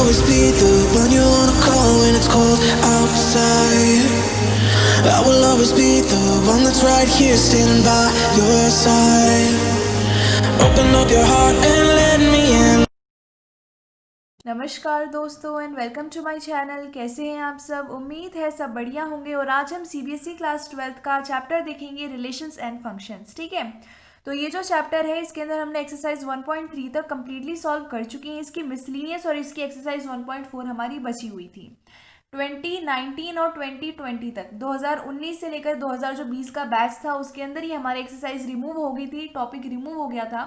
always be the one you wanna call when it's cold outside. I will always be the one that's right here standing by your side. Open up your heart and let me in. नमस्कार दोस्तों and welcome to my channel. कैसे हैं आप सब? उम्मीद है सब बढ़िया होंगे। और आज हम सीबीएसई क्लास 12th का चैप्टर देखेंगे रिलेशंस एंड फंक्शंस। ठीक है, तो ये जो चैप्टर है इसके अंदर हमने एक्सरसाइज 1.3 तक कम्प्लीटली सॉल्व कर चुके हैं। इसकी मिसलिनियस और इसकी एक्सरसाइज 1.4 हमारी बची हुई थी। 2019 और 2020 तक 2019 से लेकर 2020 का बैच था, उसके अंदर ही हमारी एक्सरसाइज रिमूव हो गई थी, टॉपिक रिमूव हो गया था।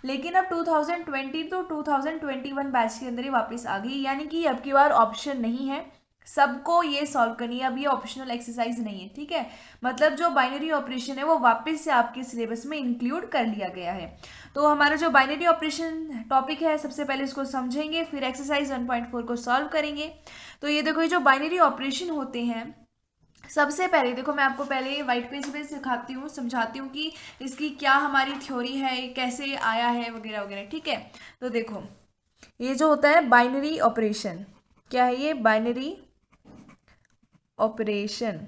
लेकिन अब 2020 तो 2021 बैच के अंदर ही वापस आ गई, यानी कि अब की बार ऑप्शन नहीं है, सबको ये सॉल्व करनी है। अब ये ऑप्शनल एक्सरसाइज नहीं है। ठीक है, मतलब जो बाइनरी ऑपरेशन है वो वापस से आपके सिलेबस में इंक्लूड कर लिया गया है। तो हमारा जो बाइनरी ऑपरेशन टॉपिक है, सबसे पहले इसको समझेंगे, फिर एक्सरसाइज 1.4 को सॉल्व करेंगे। तो ये देखो, ये जो बाइनरी ऑपरेशन होते हैं, सबसे पहले देखो मैं आपको पहले व्हाइट पेज पे सिखाती हूँ, समझाती हूँ कि इसकी क्या हमारी थ्योरी है, कैसे आया है वगैरह वगैरह। ठीक है, तो देखो ये जो होता है बाइनरी ऑपरेशन, क्या है ये? Binary operation.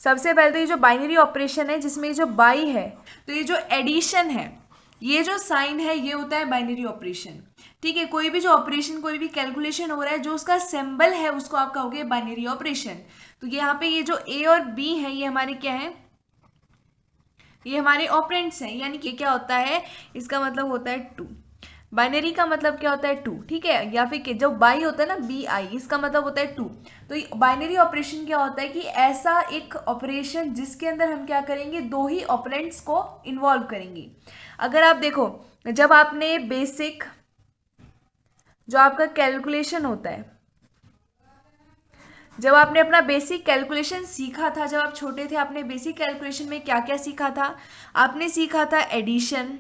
सबसे पहले तो ये जो बाइनरी ऑपरेशन है जिसमें ये जो बाई है, तो ये जो एडिशन है, ये जो साइन है, ये होता है बाइनरी ऑपरेशन। ठीक है, कोई भी जो ऑपरेशन, कोई भी कैलकुलेशन हो रहा है, जो उसका सिंबल है उसको आप कहोगे बाइनरी ऑपरेशन। तो यहाँ पे ये जो ए और बी है, ये हमारे क्या है? ये हमारे ऑपरेंड्स हैं, यानी कि क्या होता है, इसका मतलब होता है टू। बाइनरी का मतलब क्या होता है? टू। ठीक है, या फिर जो बाई होता है ना, बी आई, इसका मतलब होता है टू। तो बाइनरी ऑपरेशन क्या होता है कि ऐसा एक ऑपरेशन जिसके अंदर हम क्या करेंगे, दो ही ऑपरेंड्स को इन्वॉल्व करेंगे। अगर आप देखो, जब आपने बेसिक जो आपका कैलकुलेशन होता है, जब आपने अपना बेसिक कैलकुलेशन सीखा था, जब आप छोटे थे, आपने बेसिक कैलकुलेशन में क्या क्या सीखा था? आपने सीखा था एडिशन।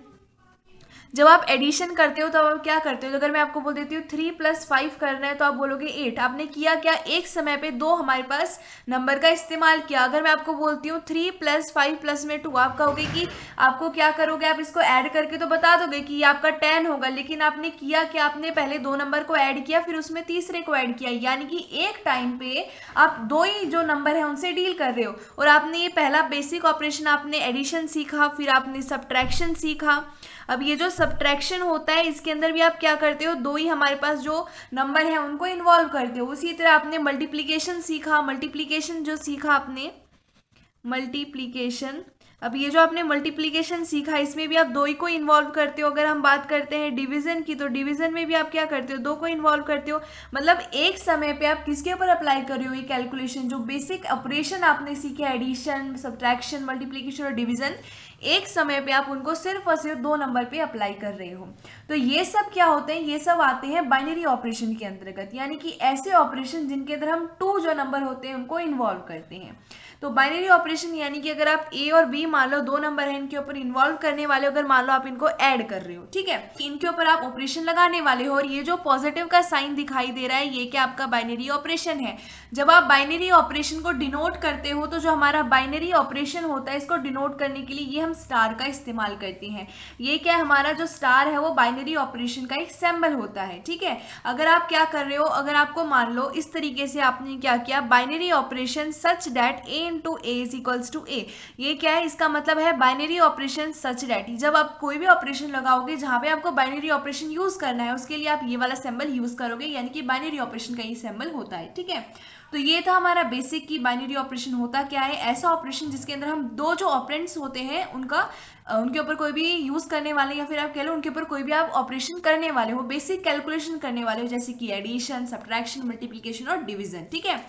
जब आप एडिशन करते हो तब आप क्या करते हो? तो अगर मैं आपको बोल देती हूँ 3 + 5 करना है, तो आप बोलोगे 8। आपने किया क्या? एक समय पे दो हमारे पास नंबर का इस्तेमाल किया। अगर मैं आपको बोलती हूँ 3 + 5 + में 2, आप कहोगे कि आपको क्या करोगे, आप इसको ऐड करके तो बता दोगे कि ये आपका 10 होगा, लेकिन आपने किया कि आपने पहले दो नंबर को ऐड किया, फिर उसमें तीसरे को ऐड किया, यानी कि एक टाइम पे आप दो ही जो नंबर है उनसे डील कर रहे हो। और आपने ये पहला बेसिक ऑपरेशन, आपने एडिशन सीखा, फिर आपने सब्ट्रैक्शन सीखा। अब ये जो सब्ट्रैक्शन होता है, इसके अंदर भी आप क्या करते हो, दो ही हमारे पास जो नंबर है उनको इन्वॉल्व करते हो। उसी तरह आपने मल्टीप्लीकेशन सीखा, मल्टीप्लीकेशन जो सीखा आपने, मल्टीप्लीकेशन। अब ये जो आपने मल्टीप्लीकेशन सीखा, इसमें भी आप दो ही को इन्वॉल्व करते हो। अगर हम बात करते हैं डिवीजन की, तो डिवीजन में भी आप क्या करते हो, दो को इन्वॉल्व करते हो। मतलब एक समय पे आप किसके ऊपर अप्लाई कर रहे हो ये कैलकुलेशन, जो बेसिक ऑपरेशन आपने सीखे, एडिशन, सब्ट्रैक्शन, मल्टीप्लीकेशन और डिवीजन, एक समय पे आप उनको सिर्फ और सिर्फ दो नंबर पे अप्लाई कर रहे हो। तो ये सब क्या होते हैं? ये सब आते हैं बाइनरी ऑपरेशन के अंतर्गत, यानी कि ऐसे ऑपरेशन जिनके अंदर हम टू जो नंबर होते हैं उनको इन्वॉल्व करते हैं। तो बाइनरी ऑपरेशन यानी कि अगर आप ए और बी मान लो दो नंबर है, इनके ऊपर इन्वॉल्व करने वाले, अगर मान लो आप इनको ऐड कर रहे हो, ठीक है, इनके ऊपर आप ऑपरेशन लगाने वाले हो, और ये जो पॉजिटिव का साइन दिखाई दे रहा है, ये क्या आपका बाइनरी ऑपरेशन है। जब आप बाइनरी ऑपरेशन को डिनोट करते हो, तो जो हमारा बाइनरी ऑपरेशन होता है, इसको डिनोट करने के लिए ये हम स्टार का इस्तेमाल करते हैं। ये क्या है, हमारा जो स्टार है वो बाइनरी ऑपरेशन का एक सिंबल होता है। ठीक है, अगर आप क्या कर रहे हो, अगर आपको मान लो इस तरीके से आपने क्या किया, binary operation such that a × a = a, ये क्या है, इसका मतलब है बाइनरी ऑपरेशन सच दैट। जब आप कोई भी ऑपरेशन लगाओगे जहां पे आपको बाइनरी ऑपरेशन यूज करना है, उसके लिए आप ये वाला सिंबल यूज करोगे, यानी कि बाइनरी ऑपरेशन का ये सिंबल होता है। ठीक है, तो ये था हमारा बेसिक की बाइनरी ऑपरेशन होता क्या है, ऐसा ऑपरेशन जिसके अंदर हम दो जो ऑपरेंड्स होते हैं उनका उनके ऊपर कोई भी यूज करने वाले, या फिर आप कह लो उनके ऊपर कोई भी आप ऑपरेशन करने वाले हो, बेसिक कैलकुलेशन करने वाले हो, जैसे कि एडिशन, सब्ट्रैक्शन, मल्टीप्लीकेशन और डिवीजन। ठीक है,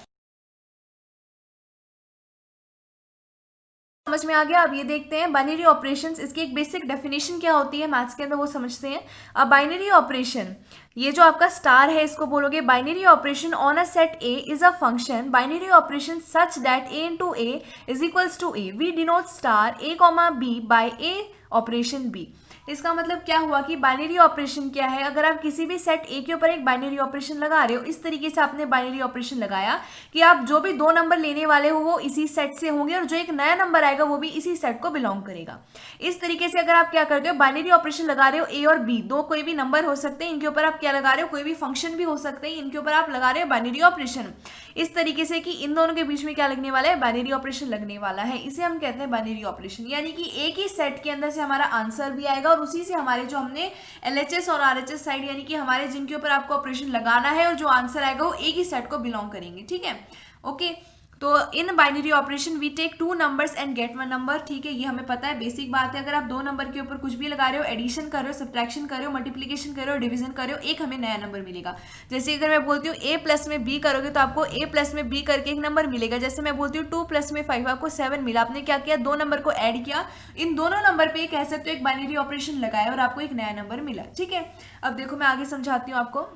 समझ में आ गया। अब ये देखते हैं बाइनरी ऑपरेशंस, इसकी एक बेसिक डेफिनेशन क्या होती है मैथ्स के अंदर, वो समझते हैं। अब बाइनरी ऑपरेशन, ये जो आपका स्टार है इसको बोलोगे binary operation on a set A is a function binary operation such that a × a = a। We denote star a, b by a operation b। इसका मतलब क्या हुआ कि बाइनरी ऑपरेशन क्या है, अगर आप किसी भी सेट ए के ऊपर एक बाइनरी ऑपरेशन लगा रहे हो, इस तरीके से आपने बाइनरी ऑपरेशन लगाया कि आप जो भी 2 नंबर लेने वाले हो वो इसी सेट से होंगे और जो एक नया नंबर आएगा वो भी इसी सेट को बिलोंग करेगा। इस तरीके से अगर आप क्या करते हो, बाइनरी ऑपरेशन लगा रहे हो ए और बी, दो कोई भी नंबर हो सकते हैं, इनके ऊपर आप क्या लगा रहे हो, कोई भी फंक्शन भी हो सकते हैं, इनके ऊपर आप लगा रहे हो बाइनरी ऑपरेशन, इस तरीके से कि इन दोनों के बीच में क्या लगने वाला है, बाइनरी ऑपरेशन लगने वाला है। इसे हम कहते हैं बाइनरी ऑपरेशन, यानी कि एक ही सेट के अंदर से हमारा आंसर भी आएगा और उसी से हमारे जो हमने एलएचएस और आरएचएस साइड यानी कि हमारे जिनके ऊपर आपको ऑपरेशन लगाना है और जो आंसर आएगा वो एक ही सेट को बिलोंग करेंगे। ठीक है, ओके। तो in binary operation we take 2 numbers and get 1 number. ठीक है, ये हमें पता है, बेसिक बात है। अगर आप 2 नंबर के ऊपर कुछ भी लगा रहे हो, एडिशन कर रहे हो, सब्ट्रैक्शन कर रहे हो, मल्टीप्लिकेशन कर रहे हो, डिवीजन कर रहे हो, एक हमें नया नंबर मिलेगा। जैसे अगर मैं बोलती हूँ a प्लस में b करोगे तो आपको a प्लस में b करके एक नंबर मिलेगा। जैसे मैं बोलती हूँ 2 प्लस में 5 आपको 7 मिला। आपने क्या किया, 2 नंबर को ऐड किया, इन दोनों नंबर पे कह सकते हो एक बाइनरी ऑपरेशन लगाया और आपको एक नया नंबर मिला। ठीक है, अब देखो मैं आगे समझाती हूँ आपको।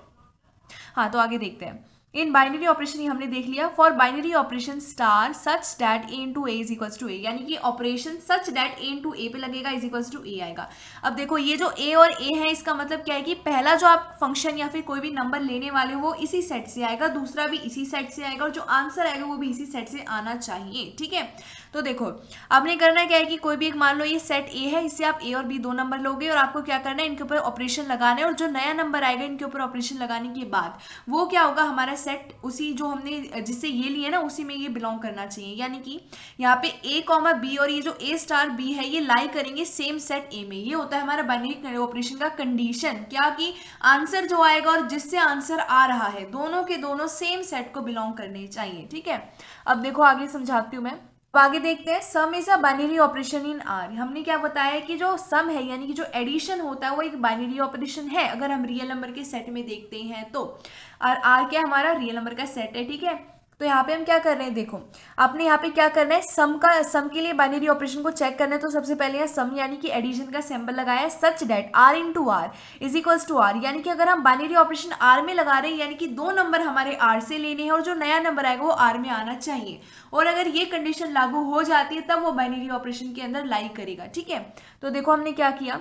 हाँ, तो आगे देखते हैं। इन बाइनरी ऑपरेशन ही हमने देख लिया। For binary operation star such that a into a is equals to a, यानी कि operation such that a into a पे लगेगा इज इक्वल्स टू ए आएगा। अब देखो ये जो ए और ए है, इसका मतलब क्या है कि पहला जो आप फंक्शन या फिर कोई भी नंबर लेने वाले हो वो इसी सेट से आएगा, दूसरा भी इसी सेट से आएगा और जो आंसर आएगा वो भी इसी सेट से आना चाहिए। ठीक है, तो देखो आपने करना क्या है कि कोई भी एक, मान लो ये सेट ए है, इससे आप ए और बी 2 नंबर लोगे और आपको क्या करना है, इनके ऊपर ऑपरेशन लगाना है और जो नया नंबर आएगा इनके ऊपर ऑपरेशन लगाने के बाद वो क्या होगा, हमारा सेट उसी जो हमने जिससे ये लिए ना उसी में ये बिलोंग करना चाहिए। यानी कि यहाँ पे ए कॉमा बी और ये जो ए स्टार बी है ये लाई करेंगे सेम सेट ए में। ये होता है हमारा बाइनरी ऑपरेशन का कंडीशन, क्या कि आंसर जो आएगा और जिससे आंसर आ रहा है दोनों के दोनों सेम सेट को बिलोंग करने चाहिए। ठीक है, अब देखो आगे समझाती हूँ मैं। अब आगे देखते हैं, सम is a binary operation in are. हमने क्या बताया है कि जो सम है यानी कि जो एडिशन होता है वो एक बाइनरी ऑपरेशन है अगर हम रियल नंबर के सेट में देखते हैं तो। और आर क्या हमारा रियल नंबर का सेट है। ठीक है, तो यहाँ पे हम क्या कर रहे हैं, देखो आपने यहाँ पे क्या करना है, सम के लिए बाइनरी ऑपरेशन को चेक करना है। तो सबसे पहले यहाँ सम यानी कि एडिशन का सिंबल लगाया है, such that are into R is equals to R, यानी कि अगर हम बाइनरी ऑपरेशन आर में लगा रहे हैं यानी कि 2 नंबर हमारे आर से लेने हैं और जो नया नंबर आएगा वो आर में आना चाहिए। और अगर ये कंडीशन लागू हो जाती है तब वो बाइनरी ऑपरेशन के अंदर लाई करेगा। ठीक है, तो देखो हमने क्या किया,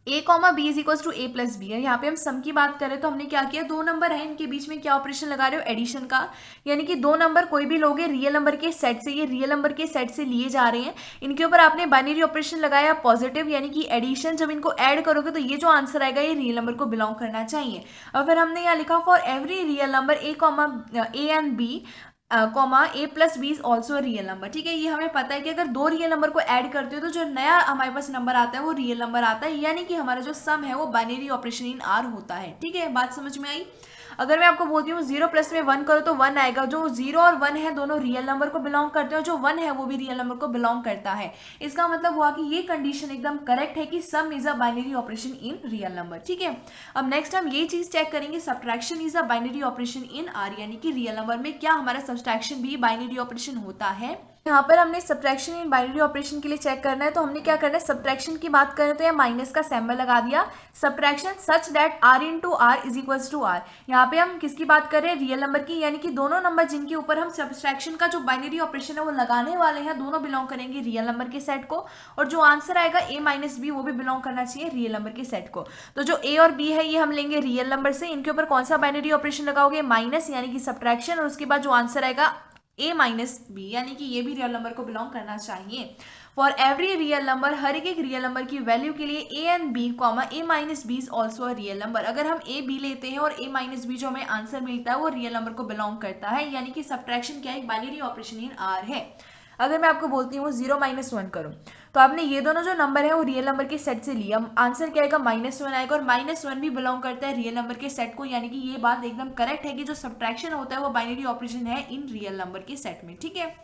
a comma B is equals to A plus B है। यहाँ पे हम सम की बात करें तो हमने क्या किया, 2 नंबर है, इनके बीच में क्या ऑपरेशन लगा रहे हो, एडिशन का। यानी कि 2 नंबर कोई भी लोगे रियल नंबर के सेट से, ये रियल नंबर के सेट से लिए जा रहे हैं, इनके ऊपर आपने बाइनरी ऑपरेशन लगाया पॉजिटिव यानी कि एडिशन। जब इनको ऐड करोगे तो ये जो आंसर आएगा ये रियल नंबर को बिलोंग करना चाहिए। और फिर हमने यहाँ लिखा for every real number A comma A and B comma A plus B is also real number. ठीक है, ये हमें पता है कि अगर 2 रियल नंबर को ऐड करते हो तो जो नया हमारे पास नंबर आता है वो रियल नंबर आता है, यानी कि हमारा जो सम है वो बाइनरी ऑपरेशन इन आर होता है। ठीक है, बात समझ में आई। अगर मैं आपको बोलती हूँ 0 प्लस में 1 करो तो 1 आएगा। जो 0 और 1 है दोनों रियल नंबर को बिलोंग करते हैं, जो 1 है वो भी रियल नंबर को बिलोंग करता है। इसका मतलब हुआ कि ये कंडीशन एकदम करेक्ट है कि सम is a binary operation in real number. ठीक है, अब नेक्स्ट हम ये चीज चेक करेंगे, subtraction is a binary operation in are, यानी कि रियल नंबर में क्या हमारा सब्ट्रैक्शन भी बाइनरी ऑपरेशन होता है। यहाँ पर हमने सब्ट्रैक्शन इन बाइनरी ऑपरेशन के लिए चेक करना है, तो हमने क्या करना है, सब्ट्रैक्शन की बात करें तो यह माइनस का सिंबल लगा दिया, subtraction such that are into R is equals to R. यहाँ पे हम किसकी बात कर रहे हैं, रियल नंबर की, यानी कि दोनों नंबर जिनके ऊपर हम सब्ट्रैक्शन का जो बाइनरी ऑपरेशन है वो लगाने वाले हैं दोनों बिलोंग करेंगे रियल नंबर के सेट को, और जो आंसर आएगा ए माइनस बी वो भी बिलोंग करना चाहिए रियल नंबर के सेट को। तो जो ए और बी है ये हम लेंगे रियल नंबर से, इनके ऊपर कौन सा बाइनरी ऑपरेशन लगाओगे, माइनस यानी कि सब्ट्रैक्शन, और उसके बाद जो आंसर आएगा a माइनस बी, यानी कि ये भी रियल नंबर को बिलोंग करना चाहिए। फॉर एवरी रियल नंबर, हर एक रियल नंबर की वैल्यू के लिए a and b comma a minus B is also a real number. अगर हम a b लेते हैं और a माइनस बी जो हमें आंसर मिलता है वो रियल नंबर को बिलोंग करता है, यानी कि सब्ट्रैक्शन क्या है, एक बाइनरी ऑपरेशन इन आर है। अगर मैं आपको बोलती हूँ 0 माइनस 1 करो तो आपने ये दोनों जो नंबर है वो रियल नंबर के सेट से लिया, आंसर क्या आएगा, -1 आएगा, और -1 भी बिलोंग करता है रियल नंबर के सेट को, यानी कि ये बात एकदम करेक्ट है कि जो सब्ट्रैक्शन होता है वो बाइनरी ऑपरेशन है इन रियल नंबर के सेट में। ठीक है,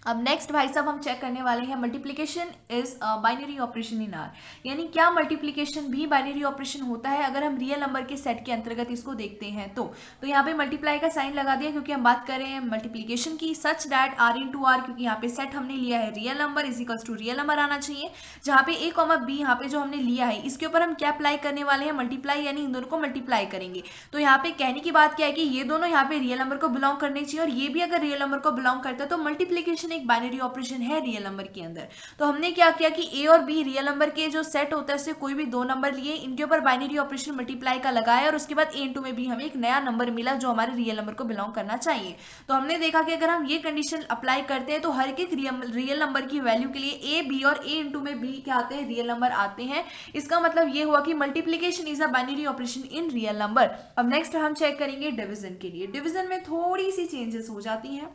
अब नेक्स्ट भाई साहब हम चेक करने वाले हैं, multiplication is binary operation in are, यानी क्या मल्टीप्लिकेशन भी बाइनरी ऑपरेशन होता है अगर हम रियल नंबर के सेट के अंतर्गत इसको देखते हैं तो। यहाँ पे मल्टीप्लाई का साइन लगा दिया क्योंकि हम बात कर रहे हैं मल्टीप्लिकेशन की, such that are into R, क्योंकि यहाँ पे सेट हमने लिया है real number is equals to real number आना चाहिए, जहाँ पे ए कॉमा बी यहाँ पे जो हमने लिया है इसके ऊपर हम क्या अप्लाई करने वाले हैं, मल्टीप्लाई, यानी इन दोनों को मल्टीप्लाई करेंगे। तो यहाँ पे कहने की बात क्या है कि ये दोनों यहाँ पे रियल नंबर को बिलोंग करने चाहिए और ये भी अगर रियल नंबर को बिलोंग करता है तो मल्टीप्लिकेशन एक बाइनरी ऑपरेशन है रियल नंबर के अंदर। तो हमने क्या किया कि ए और बी रियल नंबर के जो सेट होता है उससे कोई भी दो नंबर लिए, इनके ऊपर बाइनरी ऑपरेशन मल्टीप्लाई का लगाया और उसके बाद ए इंटू में भी हमें एक नया नंबर मिला जो हमारे रियल नंबर को बिलोंग करना चाहिए। तो हमने देखा कि अगर हम ये कंडीशन अप्लाई करते हैं तो हर एक रियल नंबर की वैल्यू के लिए ए बी और ए इंटू में बी क्या आते हैं, रियल नंबर आते हैं। इसका मतलब ये हुआ कि multiplication is a binary operation in real number. अब नेक्स्ट हम चेक करेंगे डिवीजन के लिए। डिवीजन में थोड़ी सी चेंजेस हो जाती हैं।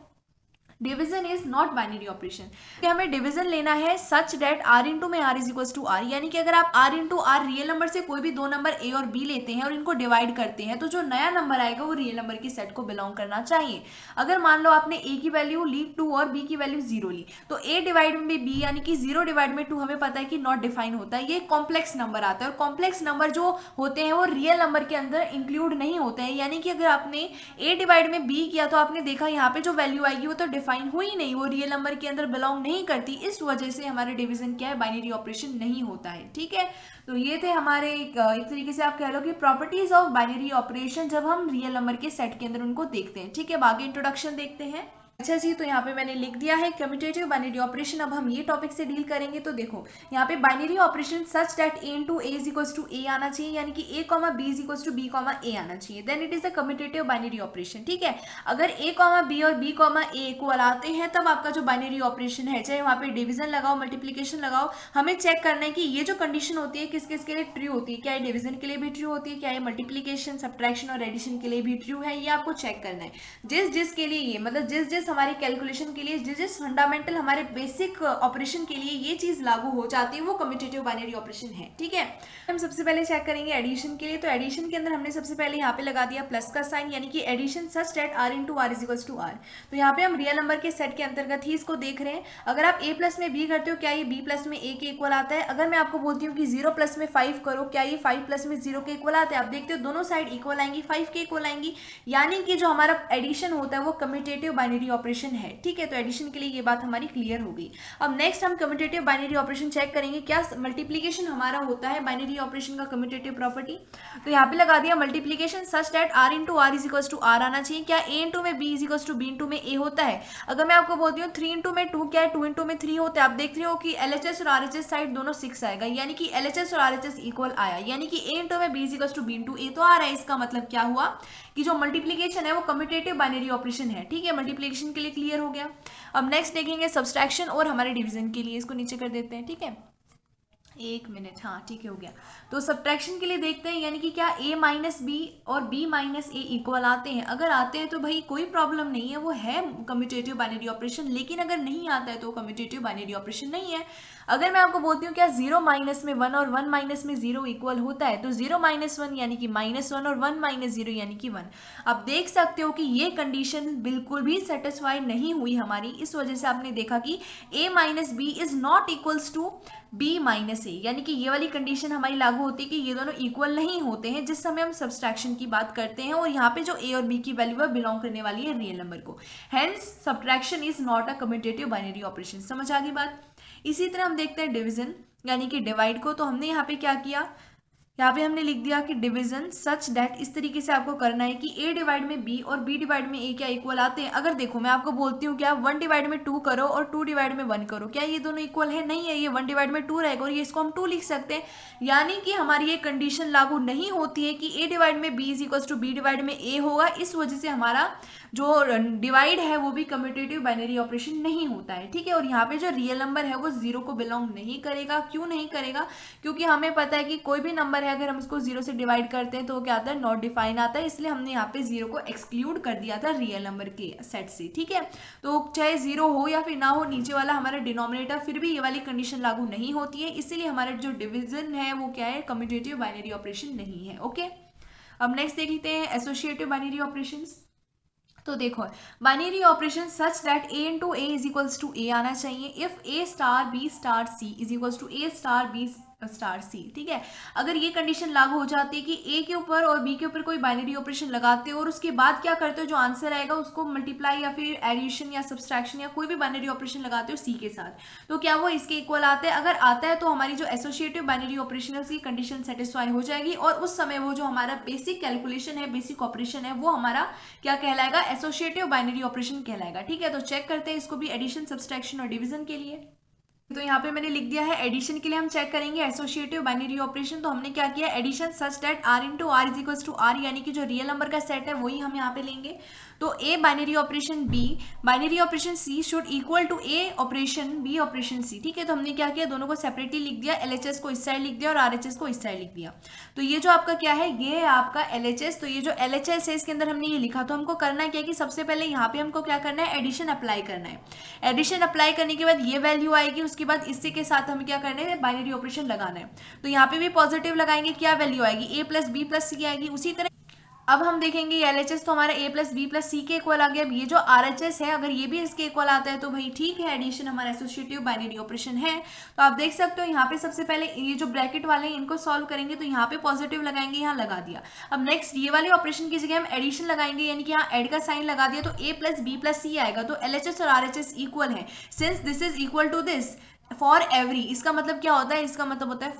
Division is not binary operation. हमें डिवीजन लेना है सच डेट आर इंटू में R is equal to R, यानी कि अगर आप R into R real number से कोई भी दो नंबर ए और बी लेते हैं और इनको डिवाइड करते हैं तो जो नया नंबर आएगा वो रियल नंबर की सेट को बिलोंग करना चाहिए। अगर मान लो आपने ए की वैल्यू ली 2 और बी की वैल्यू 0 ली, तो ए डिवाइड में बी यानी कि 0 डिवाइड में 2 हमें पता है कि नॉट डिफाइन होता है, ये कॉम्प्लेक्स नंबर आता है और कॉम्प्लेक्स नंबर जो होते हैं वो रियल नंबर के अंदर इंक्लूड नहीं होते हैं। यानी कि अगर आपने ए डिवाइड में बी किया तो आपने देखा यहाँ पे जो वैल्यू आएगी वो तो डिफाइन हुई नहीं, वो रियल नंबर के अंदर बिलोंग नहीं करती। इस वजह से हमारे डिवीजन क्या है, बाइनरी ऑपरेशन नहीं होता है। ठीक है, तो ये थे हमारे एक तरीके से आप कह लो कि प्रॉपर्टीज ऑफ बाइनरी ऑपरेशन जब हम रियल नंबर के सेट के अंदर उनको देखते हैं। ठीक है, बाकी इंट्रोडक्शन देखते हैं। अच्छा जी, तो यहाँ पे मैंने लिख दिया है कम्यूटेटिव बाइनरी ऑपरेशन। अब हम ये टॉपिक से डील करेंगे। तो देखो यहाँ पे binary operation such that a into a is equals to a आना चाहिए, यानी कि a comma B is equals to b comma a आना चाहिए, then it is a commutative binary operation. ठीक है, अगर ए कॉमा बी और बी कॉमा ए इक्वल आते हैं तब आपका जो बाइनरी ऑपरेशन है, चाहे वहाँ पे डिवीजन लगाओ मल्टीप्लीकेशन लगाओ, हमें चेक करना है कि ये जो कंडीशन होती है किस किस के लिए ट्रू होती है। क्या ये डिवीजन के लिए भी ट्रू होती है, क्या ये मल्टीप्लीकेशन सब्ट्रैक्शन और एडिशन के लिए भी ट्रू है, ये आपको चेक करना है। जिस के लिए ये मतलब जिस हमारी कैलकुलेशन के लिए जिस फंडामेंटल हमारे बेसिक ऑपरेशन के लिए ये चीज लागू हो जाती है वो कम्यूटेटिव बाइनरी ऑपरेशन है। ठीक है, हम सबसे पहले चेक करेंगे एडिशन के लिए। तो एडिशन के अंदर हमने सबसे पहले यहाँ पे लगा दिया प्लस का साइन, यानी कि addition such that are into R is equals to R. तो यहाँ पे हम रियल नंबर के सेट के अंतर्गत ही इसको देख रहे हैं। अगर आप ए प्लस में बी करते हो, क्या ये बी प्लस में ए के इक्वल आता है? अगर मैं आपको बोलती हूँ कि 0 प्लस में 5 करो, क्या ये 5 प्लस में 0 के इक्वल आता है? आप देखते हो दोनों साइड इक्वल आएंगी, 5 के इक्वल आएंगी, यानी कि जो हमारा एडिशन होता है वो कम्यूटेटिव बाइनरी ऑपरेशन है। ठीक है, तो एडिशन के लिए ये बात हमारी क्लियर हो गई। अब नेक्स्ट हम कम्यूटेटिव बाइनरी ऑपरेशन चेक करेंगे। क्या मल्टीप्लीकेशन हमारा होता है बाइनरी ऑपरेशन का कम्यूटेटिव प्रॉपर्टी? तो यहाँ पे लगा दिया multiplication such that are into R is equals to R आना चाहिए। क्या ए इंटू में B is equals to B into में ए होता है? अगर मैं आपको बोलती हूँ 3 इंटू में 2, क्या है 2 इंटू में 3 होता है? आप देख रहे हो कि LHS और RHS साइड दोनों 6 आएगा, यानी कि LHS और RHS इक्वल आया, यानी कि ए इंटू में B is equals to B into a तो आ रहा है। इसका मतलब क्या हुआ कि जो मल्टीप्लीकेशन है वो कम्यूटेटिव बाइनरी ऑपरेशन है। ठीक है, मल्टीप्लीकेशन के लिए क्लियर हो गया। अब नेक्स्ट देखेंगे सब्सट्रैक्शन और हमारे डिवीजन के लिए। इसको नीचे कर देते हैं। ठीक है, 1 मिनट, हाँ ठीक है, हो गया। तो सब्ट्रैक्शन के लिए देखते हैं, यानी कि क्या a माइनस बी और b माइनस ए इक्वल आते हैं? अगर आते हैं तो भाई कोई प्रॉब्लम नहीं है, वो है कम्यूटेटिव बाइनरी ऑपरेशन। लेकिन अगर नहीं आता है तो कम्यूटेटिव बाइनरी ऑपरेशन नहीं है। अगर मैं आपको बोलती हूँ क्या 0 माइनस में 1 और 1 माइनस में 0 इक्वल होता है? तो 0 माइनस 1 यानी कि -1 और 1 माइनस 0 यानी कि 1। आप देख सकते हो कि ये कंडीशन बिल्कुल भी सेटिस्फाई नहीं हुई हमारी। इस वजह से आपने देखा कि a minus B is not equals to b minus a, यानी कि ये वाली कंडीशन हमारी लागू होती है कि ये दोनों इक्वल नहीं होते हैं जिस समय हम सब्सट्रैक्शन की बात करते हैं। और यहाँ पे जो a और b की वैल्यू है बिलोंग करने वाली है रियल नंबर को। Hence subtraction is not a commutative binary operation. समझ आ गई बात? इसी तरह हम देखते हैं डिवीजन यानी कि डिवाइड को। तो हमने यहाँ पे क्या किया, यहाँ पे हमने लिख दिया कि डिवीजन सच दैट, इस तरीके से आपको करना है कि a डिवाइड में b और b डिवाइड में a क्या इक्वल आते हैं? अगर देखो मैं आपको बोलती हूँ क्या 1 डिवाइड में 2 करो और 2 डिवाइड में 1 करो, क्या ये दोनों इक्वल है? नहीं है, ये 1 डिवाइड में 2 रहेगा और ये इसको हम 2 लिख सकते हैं। यानी कि हमारी ये कंडीशन लागू नहीं होती है कि a डिवाइड में b is equal to b divide में a होगा। इस वजह से हमारा जो डिवाइड है वो भी कम्यूटेटिव बाइनरी ऑपरेशन नहीं होता है। ठीक है, और यहाँ पे जो रियल नंबर है वो 0 को बिलोंग नहीं करेगा। क्यों नहीं करेगा? क्योंकि हमें पता है कि कोई भी नंबर है अगर हम उसको 0 से डिवाइड करते हैं तो वो क्या आता है, नॉट डिफाइन आता है। इसलिए हमने यहाँ पे 0 को एक्सक्लूड कर दिया था रियल नंबर के सेट से। ठीक है, तो चाहे 0 हो या फिर ना हो, नीचे वाला हमारा डिनोमिनेटर फिर भी ये वाली कंडीशन लागू नहीं होती है। इसीलिए हमारा जो डिवीजन है वो क्या है, कम्यूटेटिव बाइनरी ऑपरेशन नहीं है। ओके, अब नेक्स्ट देख लेते हैं एसोसिएटिव बाइनरी ऑपरेशन। तो देखो binary operation such that a into a is equals to a आना चाहिए। If a star b star c is equals to a star b star c. ठीक है, अगर ये कंडीशन लागू हो जाती है कि ए के ऊपर और बी के ऊपर कोई बाइनरी ऑपरेशन लगाते हो और उसके बाद क्या करते हो, जो आंसर आएगा उसको मल्टीप्लाई या फिर एडिशन या सब्सट्रैक्शन या कोई भी बाइनरी ऑपरेशन लगाते हो सी के साथ, तो क्या वो इसके इक्वल आता है? अगर आता है तो हमारी जो एसोसिएटिव बाइनरी ऑपरेशन है उसकी कंडीशन सेटिस्फाई हो जाएगी और उस समय वो जो हमारा बेसिक कैलकुलेशन है, बेसिक ऑपरेशन है, वो हमारा क्या कहलाएगा? एसोसिएटिव बाइनरी ऑपरेशन कहलाएगा। ठीक है, तो चेक करते हैं इसको भी एडिशन, सब्सट्रैक्शन और डिवीजन के लिए। तो यहाँ पे मैंने लिख दिया है एडिशन के लिए हम चेक करेंगे एसोसिएटिव बाइनरी ऑपरेशन। तो हमने क्या किया, addition such that are into R is equal to R, यानी कि जो रियल नंबर का सेट है वही हम यहाँ पे लेंगे। तो a binary operation b binary operation c should equal to a operation b operation c. ठीक है, तो हमने क्या किया, दोनों को सेपरेटली लिख दिया, एलएचएस को इस साइड लिख दिया और आरएचएस को इस साइड लिख दिया। तो ये जो आपका क्या है, ये है आपका एलएचएस। तो ये जो एलएचएस है इसके अंदर हमने ये लिखा, तो हमको करना क्या है कि सबसे पहले यहाँ पे हमको क्या करना है, एडिशन अप्लाई करना है। एडिशन अप्लाई करने के बाद ये वैल्यू आएगी, उसके बाद इसी के साथ हमें क्या करना है, बाइनरी ऑपरेशन लगाना है। तो यहाँ पे भी पॉजिटिव लगाएंगे, क्या वैल्यू आएगी, ए प्लस बी प्लस सी आएगी। उसी तरह अब हम देखेंगे एलएचएस तो हमारा ए प्लस बी प्लस सी के इक्वल आ गया। अब ये जो आरएचएस है अगर ये भी इसके इक्वल आता है तो भाई ठीक है, एडिशन हमारा एसोसिएटिव बाइनरी ऑपरेशन है। तो आप देख सकते हो यहाँ पे सबसे पहले ये जो ब्रैकेट वाले हैं इनको सॉल्व करेंगे, तो यहाँ पे पॉजिटिव लगाएंगे, यहाँ लगा दिया। अब नेक्स्ट ये वाले ऑपरेशन की जगह हम एडिशन लगाएंगे, यानी कि यहाँ एड का साइन लगा दिया, तो A plus B plus C आएगा। तो एलएचएस और आरएचएस इक्वल है, since this is equal to this for every. इसका मतलब क्या होता है, इसका मतलब होता है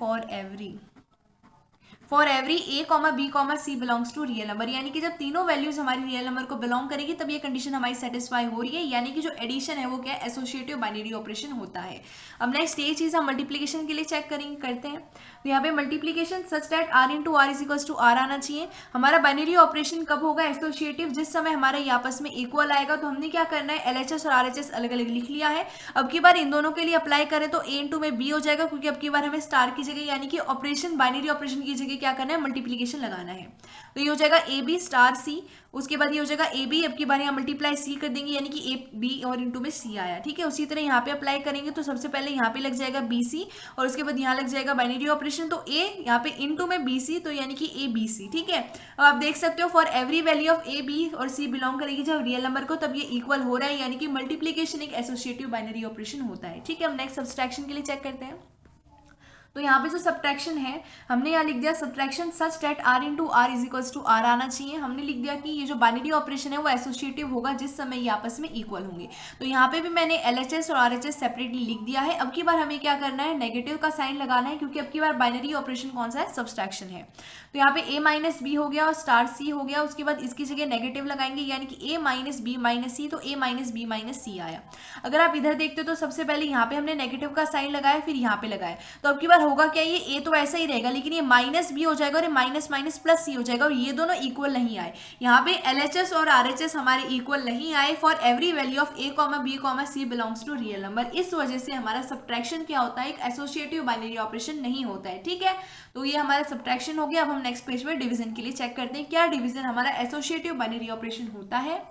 for every A comma B comma C belongs to real number, यानी कि जब तीनों वैल्यूज हमारी रियल नंबर को बिलोंग करेगी तब ये कंडीशन हमारी सेटिस्फाई हो रही है, यानी कि जो एडिशन है वो क्या है, एसोसिएटिव बाइनरी ऑपरेशन होता है। अब नेक्स्ट ये चीज हम मल्टीप्लीकेशन के लिए चेक करेंगे, करते हैं। तो यहाँ पे multiplication such that are into R is equal to R आना चाहिए। हमारा बाइनरी ऑपरेशन कब होगा एसोसिएटिव, जिस समय हमारा ये आपस में इक्वल आएगा। तो हमने क्या करना है, एलएचएस और आरएचएस अलग अलग लिख लिया है। अब की बार इन दोनों के लिए अप्लाई करें तो ए इंटू में बी हो जाएगा, क्योंकि अब की बार हमें स्टार की जगह यानी कि ऑपरेशन बाइनरी ऑपरेशन की जगह क्या करना है, मल्टीप्लीकेशन लगाना है। तो ये हो जाएगा ए बी स्टार सी, उसके बाद ये हो जाएगा ए बी, अब की बार यहाँ मल्टीप्लाई सी कर देंगे, यानी कि ए बी और इंटू में सी आया। ठीक है, उसी तरह यहाँ पे अप्लाई करेंगे तो सबसे पहले यहाँ पे लग जाएगा बी सी और उसके बाद यहाँ लग जाएगा बाइनरी ऑपरेशन, तो ए यहाँ पे इंटू में बी सी, तो यानी कि ए बी सी। ठीक है, अब आप देख सकते हो for every value of A B और सी बिलोंग करेगी जब रियल नंबर को, तब ये इक्वल हो रहा है, यानी कि मल्टीप्लीकेशन एक एसोसिएटिव बाइनरी ऑपरेशन होता है। ठीक है, अब नेक्स्ट सब्सट्रैक्शन के लिए चेक करते हैं। तो यहाँ पे जो सब्ट्रैक्शन है हमने यहाँ लिख दिया subtraction such that are into R is equal to R आना चाहिए। हमने लिख दिया कि ये जो बाइनरी ऑपरेशन है वो एसोसिएटिव होगा जिस समय ये आपस में इक्वल होंगे। तो यहाँ पे भी मैंने एलएचएस और आरएचएस सेपरेटली लिख दिया है। अब की बार हमें क्या करना है, नेगेटिव का साइन लगाना है, क्योंकि अब की बार बाइनरी ऑपरेशन कौन सा है, सब्सट्रैक्शन है। तो यहाँ पे ए माइनस बी हो गया और स्टार सी हो गया, उसके बाद इसकी जगह नेगेटिव लगाएंगे, यानी कि ए माइनस बी माइनस सी, तो ए माइनस बी माइनस सी आया। अगर आप इधर देखते हो तो सबसे पहले यहाँ पे हमने नेगेटिव का साइन लगाया, फिर यहाँ पे लगाया, तो अब की बार होगा क्या, ये ए तो ऐसा ही रहेगा, लेकिन ये माइनस बी हो जाएगा और ये माइनस माइनस प्लस सी हो जाएगा, और ये दोनों इक्वल नहीं आए। यहाँ पे एलएचएस और आरएचएस हमारे इक्वल नहीं आए for every value of A comma B comma C belongs to real number. इस वजह से हमारा सब्ट्रैक्शन क्या होता है, एक एसोसिएटिव बाइनरी ऑपरेशन नहीं होता है। ठीक है, तो ये हमारा सब्ट्रैक्शन हो गया। अब हम नेक्स्ट पेज पर डिवीजन के लिए चेक करते हैं, क्या डिवीजन हमारा एसोसिएटिव बाइनरी ऑपरेशन होता है।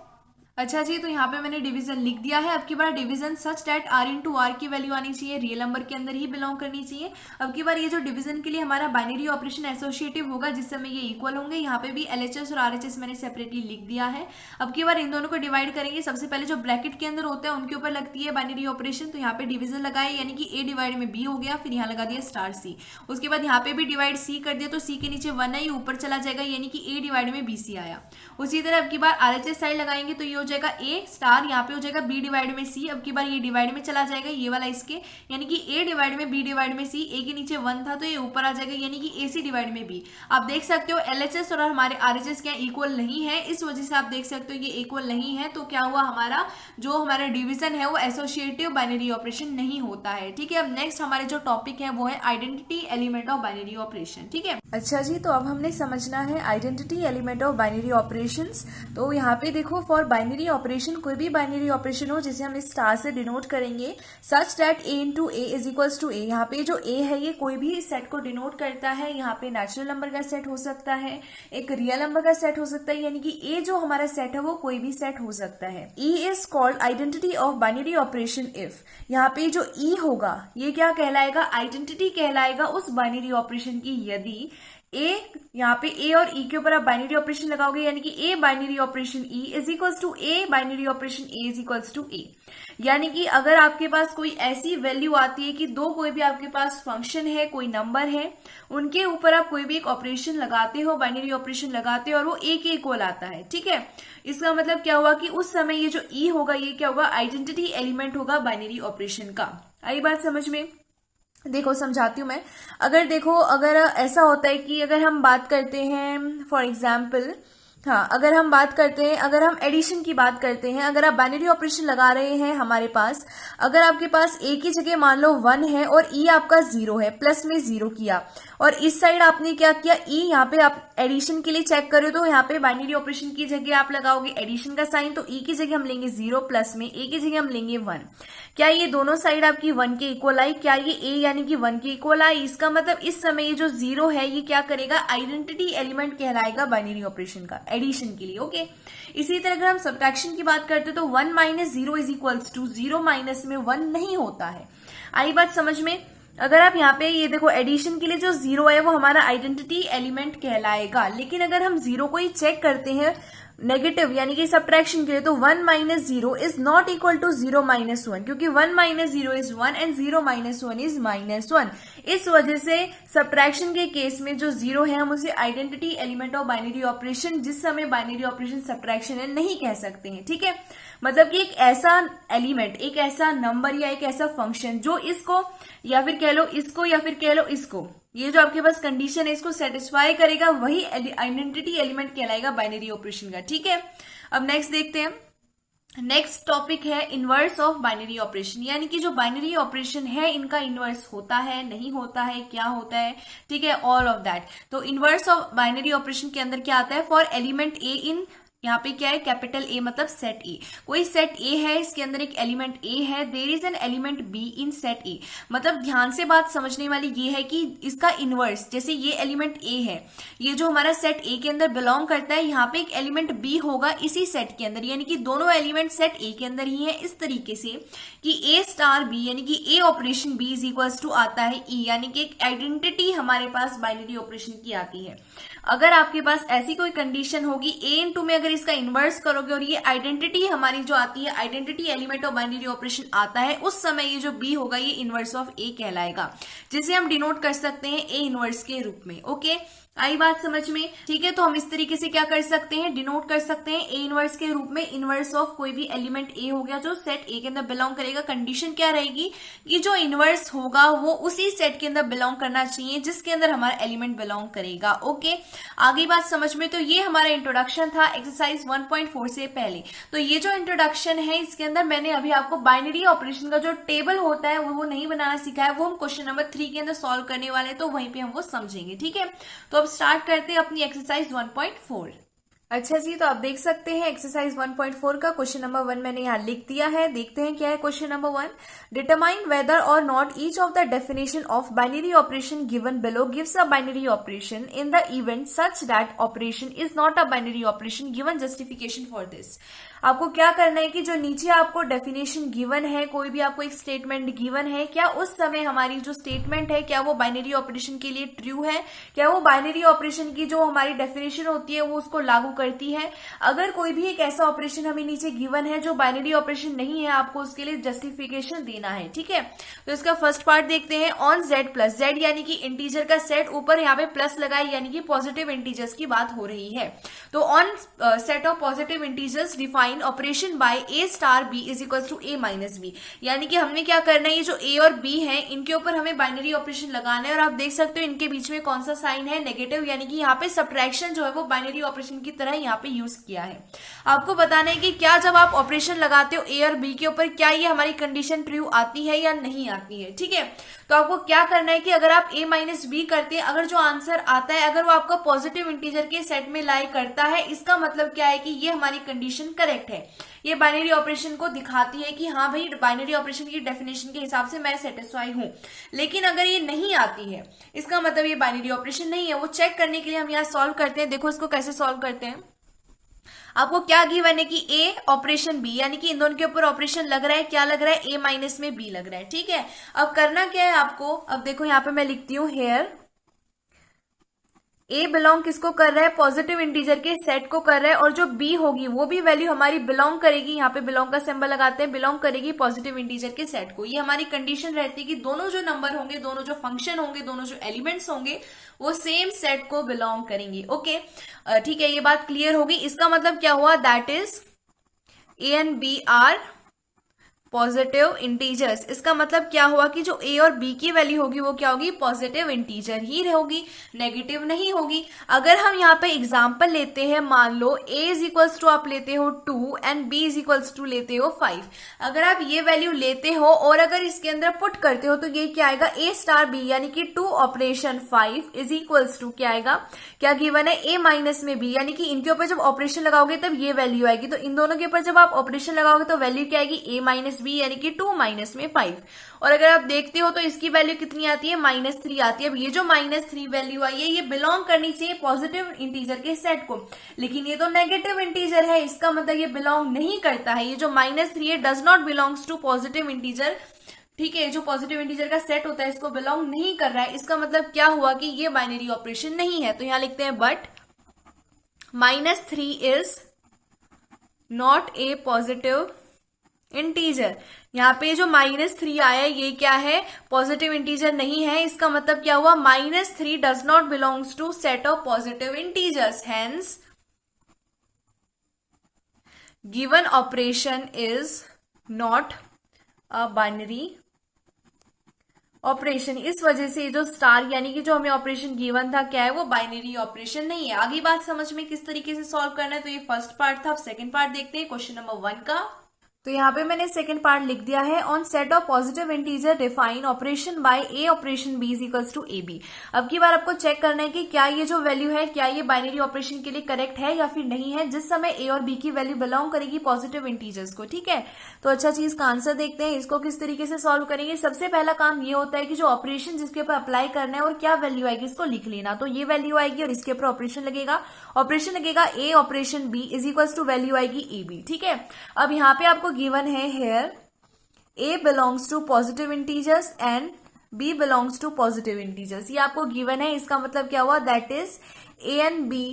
अच्छा जी, तो यहाँ पे मैंने डिवीजन लिख दिया है। अब की बार division such that are into r की वैल्यू आनी चाहिए, रियल नंबर के अंदर ही बिलोंग करनी चाहिए। अब की बार ये जो डिवीजन के लिए हमारा बाइनरी ऑपरेशन एसोसिएटिव होगा जिस समय ये इक्वल होंगे, यहाँ पे भी एलएचएस और आरएचएस मैंने सेपरेटली लिख दिया है। अब की बार इन दोनों को डिवाइड करेंगे, सबसे पहले जो ब्रैकेट के अंदर होता है उनके ऊपर लगती है बाइनरी ऑपरेशन, तो यहाँ पे डिवीजन लगाए, यानी कि ए डिवाइड में बी हो गया, फिर यहाँ लगा दिया स्टार सी। उसके बाद यहाँ पे भी डिवाइड सी कर दिया, तो सी के नीचे 1 आई ऊपर चला जाएगा, यानी कि ए डिवाइड में बी सी आया। उसी तरह अब की बार आरएचएस साइड लगाएंगे तो ये हो जाएगा ए स्टार, यहाँ पे हो जाएगा बी डिवाइड में सी। अब की बार ये डिवाइड में चला जाएगा, ये वाला इसके, यानी कि ए डिवाइड में बी डिवाइड में सी, ए के नीचे 1 था तो ये ऊपर आ जाएगा, यानी कि ए सी डिवाइड में बी। आप देख सकते हो एलएचएस और हमारे आरएचएस क्या इक्वल नहीं है, इस वजह से आप देख सकते हो ये इक्वल नहीं है। तो क्या हुआ, हमारा जो हमारा डिवीजन है वो एसोसिएटिव बाइनरी ऑपरेशन नहीं होता है। ठीक है, अब नेक्स्ट हमारे जो टॉपिक है वो है identity element of binary operation. ठीक है, अच्छा जी, तो अब हमने समझना है identity element of binary operations. तो यहाँ पे देखो, फॉर बाइनरी ऑपरेशन कोई भी बाइनरी ऑपरेशन हो जिसे हम इस स्टार से डिनोट करेंगे such that a into a is equals to a. यहाँ पे जो ए है ये कोई भी सेट को डिनोट करता है। यहाँ पे नेचुरल नंबर का सेट हो सकता है, एक रियल नंबर का सेट हो सकता है, यानी कि ए जो हमारा सेट है वो कोई भी सेट हो सकता है। E is called identity of binary operation if. यहाँ पे जो ई होगा ये क्या कहलाएगा, आइडेंटिटी कहलाएगा उस बाइनरी ऑपरेशन की, यदि यहाँ पे ए और ई के ऊपर आप बाइनरी ऑपरेशन लगाओगे, यानी कि a binary operation e is equals to a binary operation a is equals to a. यानी कि अगर आपके पास कोई ऐसी वैल्यू आती है कि दो कोई भी आपके पास फंक्शन है, कोई नंबर है, उनके ऊपर आप कोई भी एक ऑपरेशन लगाते हो, बाइनरी ऑपरेशन लगाते हो और वो ए के इक्वल आता है, ठीक है, इसका मतलब क्या हुआ कि उस समय ये जो ई होगा ये क्या होगा, आइडेंटिटी एलिमेंट होगा बाइनरी ऑपरेशन का। आई बात समझ में? देखो समझाती हूँ मैं। अगर देखो, अगर ऐसा होता है कि अगर हम बात करते हैं फॉर एग्जाम्पल, हाँ अगर हम बात करते हैं, अगर हम एडिशन की बात करते हैं, अगर आप बाइनरी ऑपरेशन लगा रहे हैं हमारे पास, अगर आपके पास ए की जगह मान लो 1 है और ई आपका 0 है, प्लस में 0 किया और इस साइड आपने क्या किया, ई यहाँ पे आप एडिशन के लिए चेक करो तो यहाँ पे बाइनरी ऑपरेशन की जगह आप लगाओगे एडिशन का साइन, तो ई की जगह हम लेंगे 0 प्लस में ए की जगह हम लेंगे 1। क्या ये दोनों साइड आपकी 1 के इक्वल आई? क्या ये ए यानी कि 1 के इक्वल आई? इसका मतलब इस समय ये जो 0 है ये क्या करेगा, आइडेंटिटी एलिमेंट कहलाएगा बाइनरी ऑपरेशन का, एडिशन के लिए। ओके, इसी तरह अगर हम सब्ट्रैक्शन की बात करते तो 1 minus 0 is equals to 0 minus में 1 नहीं होता है। आई बात समझ में? अगर आप यहाँ पे ये देखो एडिशन के लिए जो 0 है वो हमारा आइडेंटिटी एलिमेंट कहलाएगा, लेकिन अगर हम 0 को ही चेक करते हैं नेगेटिव यानी कि सब्ट्रैक्शन के लिए, तो 1 minus 0 is not equal to 0 minus 1, क्योंकि 1 minus 0 is 1 and 0 minus 1 is minus 1। इस वजह से सब्ट्रैक्शन के केस में जो 0 है हम उसे identity element of binary operation, जिस समय बाइनरी ऑपरेशन सब्ट्रैक्शन है, नहीं कह सकते हैं, ठीक है। मतलब कि एक ऐसा एलिमेंट, एक ऐसा नंबर या एक ऐसा फंक्शन जो इसको या फिर कह लो इसको या फिर कह लो इसको, ये जो आपके पास कंडीशन है इसको सेटिस्फाई करेगा, वही आइडेंटिटी एलिमेंट कहलाएगा बाइनरी ऑपरेशन का, ठीक है। अब नेक्स्ट देखते हैं। नेक्स्ट टॉपिक है इनवर्स ऑफ बाइनरी ऑपरेशन, यानी कि जो बाइनरी ऑपरेशन है इनका इनवर्स होता है, नहीं होता है, क्या होता है, ठीक है, ऑल ऑफ दैट। तो इनवर्स ऑफ बाइनरी ऑपरेशन के अंदर क्या आता है, फॉर एलिमेंट ए इन, यहाँ पे क्या है, कैपिटल ए मतलब सेट ए, कोई सेट ए है, इसके अंदर एक एलिमेंट ए है, there is an element B in set A. मतलब ध्यान से बात समझने वाली ये है कि इसका इनवर्स, जैसे ये एलिमेंट ए है, ये जो हमारा सेट ए के अंदर बिलोंग करता है, यहाँ पे एक एलिमेंट बी होगा इसी सेट के अंदर, यानी कि दोनों एलिमेंट सेट ए के अंदर ही है, इस तरीके से कि ए स्टार बी यानी कि a operation B is equals to आता है ई, यानी कि एक आइडेंटिटी हमारे पास बाइनरी ऑपरेशन की आती है। अगर आपके पास ऐसी कोई कंडीशन होगी ए इनटू में अगर इसका इन्वर्स करोगे और ये आइडेंटिटी हमारी जो आती है, identity element of binary operation आता है, उस समय ये जो बी होगा ये इन्वर्स ऑफ ए कहलाएगा, जिसे हम डिनोट कर सकते हैं ए इन्वर्स के रूप में। ओके, आई बात समझ में? ठीक है, तो हम इस तरीके से क्या कर सकते हैं, डिनोट कर सकते हैं ए इनवर्स के रूप में, इनवर्स ऑफ कोई भी एलिमेंट ए हो गया जो सेट ए के अंदर बिलोंग करेगा। कंडीशन क्या रहेगी कि जो इनवर्स होगा वो उसी सेट के अंदर बिलोंग करना चाहिए जिसके अंदर हमारा एलिमेंट बिलोंग करेगा। ओके, आगे बात समझ में? तो ये हमारा इंट्रोडक्शन था एक्सरसाइज 1.4 से पहले। तो ये जो इंट्रोडक्शन है इसके अंदर मैंने अभी आपको बाइनरी ऑपरेशन का जो टेबल होता है वो नहीं बनाना सिखाया, वो हम क्वेश्चन नंबर 3 के अंदर सॉल्व करने वाले हैं, तो वहीं पे हम वो समझेंगे। ठीक है, तो अब स्टार्ट करते हैं अपनी एक्सरसाइज 1.4। अच्छा जी, तो आप देख सकते हैं एक्सरसाइज 1.4 का क्वेश्चन नंबर 1 मैंने यहाँ लिख दिया है। देखते हैं क्या है क्वेश्चन नंबर 1। डिटरमाइन वेदर और not each of the definition of binary operation given below gives a binary operation in the event such that operation is not a binary operation, given justification for this. आपको क्या करना है कि जो नीचे आपको definition given है, कोई भी आपको एक स्टेटमेंट गिवन है, क्या उस समय हमारी जो स्टेटमेंट है क्या वो बाइनरी ऑपरेशन के लिए ट्रू है, क्या वो बाइनरी ऑपरेशन की जो हमारी डेफिनेशन होती है वो उसको लागू करती है। अगर कोई भी एक ऐसा ऑपरेशन हमें नीचे गिवन है जो बाइनरी ऑपरेशन नहीं है, आपको उसके लिए जस्टिफिकेशन देना है। ठीक है, तो इसका फर्स्ट पार्ट देखते हैं। ऑन जेड प्लस, जेड यानी कि इंटीजर का सेट, ऊपर यहाँ पे प्लस लगाए यानी कि पॉजिटिव इंटीजर्स की बात हो रही है। तो on set of positive integers define operation by A star B is equal to A minus B, यानी कि हमने क्या करना है, ये जो ए और बी है इनके ऊपर हमें बाइनरी ऑपरेशन लगाना है। और आप देख सकते हो इनके बीच में कौन सा साइन है, नेगेटिव, यानी कि यहाँ पे सब्ट्रैक्शन जो है वो बाइनरी ऑपरेशन की तरह यहाँ पे यूज किया है। आपको बताना है कि क्या जब आप ऑपरेशन लगाते हो ए और बी के ऊपर, क्या ये हमारी कंडीशन ट्रू आती है या नहीं आती है। ठीक है, तो आपको क्या करना है कि अगर आप a माइनस बी करते हैं, अगर जो आंसर आता है अगर वो आपका पॉजिटिव इंटीजर के सेट में लाई करता है, इसका मतलब क्या है कि ये हमारी कंडीशन करेक्ट है, ये बाइनरी ऑपरेशन को दिखाती है कि हाँ भाई बाइनरी ऑपरेशन की डेफिनेशन के हिसाब से मैं सेटिस्फाई हूं। लेकिन अगर ये नहीं आती है, इसका मतलब ये बाइनरी ऑपरेशन नहीं है। वो चेक करने के लिए हम यहाँ सॉल्व करते हैं। देखो इसको कैसे सॉल्व करते हैं। आपको क्या गिवन है कि ए ऑपरेशन बी, यानी कि इन दोनों के ऊपर ऑपरेशन लग रहा है, क्या लग रहा है, ए माइनस में बी लग रहा है। ठीक है, अब करना क्या है आपको, अब देखो यहाँ पे मैं लिखती हूं हेयर ए बिलोंग किसको कर रहा है, पॉजिटिव इंटीजर के सेट को कर रहा है, और जो बी होगी वो भी वैल्यू हमारी बिलोंग करेगी, यहाँ पे बिलोंग का सिंबल लगाते हैं, बिलोंग करेगी पॉजिटिव इंटीजर के सेट को। ये हमारी कंडीशन रहती है कि दोनों जो नंबर होंगे, दोनों जो फंक्शन होंगे, दोनों जो एलिमेंट्स होंगे वो सेम सेट को बिलोंग करेंगे। ओके, ठीक है, ये बात क्लियर होगी। इसका मतलब क्या हुआ, that is A and B are positive integers. इसका मतलब क्या हुआ कि जो ए और बी की वैल्यू होगी वो क्या होगी, पॉजिटिव इंटीजर ही होगी, नेगेटिव नहीं होगी। अगर हम यहाँ पे एग्जांपल लेते हैं, मान लो a इज इक्वल्स टू आप लेते हो 2 and b is equals to लेते हो 5। अगर आप ये वैल्यू लेते हो और अगर इसके अंदर पुट करते हो तो ये क्या आएगा, a स्टार b यानी कि 2 ऑपरेशन 5 इज इक्वल्स टू क्या आएगा, क्या गिवन है, a माइनस में b, यानी कि इनके ऊपर जब ऑपरेशन लगाओगे तब ये वैल्यू आएगी। तो इन दोनों के ऊपर जब आप ऑपरेशन लगाओगे तो वैल्यू क्या आएगी, a माइनस b यानी कि 2 माइनस में 5। और अगर आप देखते हो तो इसकी वैल्यू कितनी आती है, -3 आती है। अब ये जो -3 वैल्यू आई है ये बिलोंग करनी चाहिए पॉजिटिव इंटीजर के सेट को, लेकिन ये तो नेगेटिव इंटीजर है, इसका मतलब ये बिलोंग नहीं करता है। ये जो -3 है does not belongs to positive integer, ठीक है, जो पॉजिटिव इंटीजर का सेट होता है इसको बिलोंग नहीं कर रहा है। इसका मतलब क्या हुआ कि ये बाइनरी ऑपरेशन नहीं है। तो यहां लिखते हैं but -3 is not a positive integer. यहाँ पे जो -3 आया ये क्या है, पॉजिटिव इंटीजर नहीं है। इसका मतलब क्या हुआ, -3 does not belongs to set of positive integers, hence given operation is not a binary operation. इस वजह से जो स्टार यानी कि जो हमें ऑपरेशन गिवन था क्या है, वो बाइनरी ऑपरेशन नहीं है। आगे बात समझ में किस तरीके से सॉल्व करना है, तो ये फर्स्ट पार्ट था। अब सेकंड पार्ट देखते हैं क्वेश्चन नंबर 1 का। तो यहाँ पे मैंने सेकंड पार्ट लिख दिया है, on set of positive integer define operation by A operation B is equals to A B. अब की बार आपको चेक करना है कि क्या ये जो वैल्यू है क्या ये बाइनरी ऑपरेशन के लिए करेक्ट है या फिर नहीं है, जिस समय ए और बी की वैल्यू बिलोंग करेगी पॉजिटिव इंटीजर्स को। ठीक है, तो अच्छा चीज का आंसर देखते हैं, इसको किस तरीके से सॉल्व करेंगे। सबसे पहला काम ये होता है कि जो ऑपरेशन जिसके ऊपर अप्लाई करना है और क्या वैल्यू आएगी इसको लिख लेना। तो ये वैल्यू आएगी और इसके ऊपर ऑपरेशन लगेगा a operation B is equals to value आएगी ए बी। ठीक है, अब यहाँ पे आपको गिवन है A belongs to positive integers and B belongs to positive integers। ये आपको गिवन है। इसका मतलब क्या हुआ, that is A and B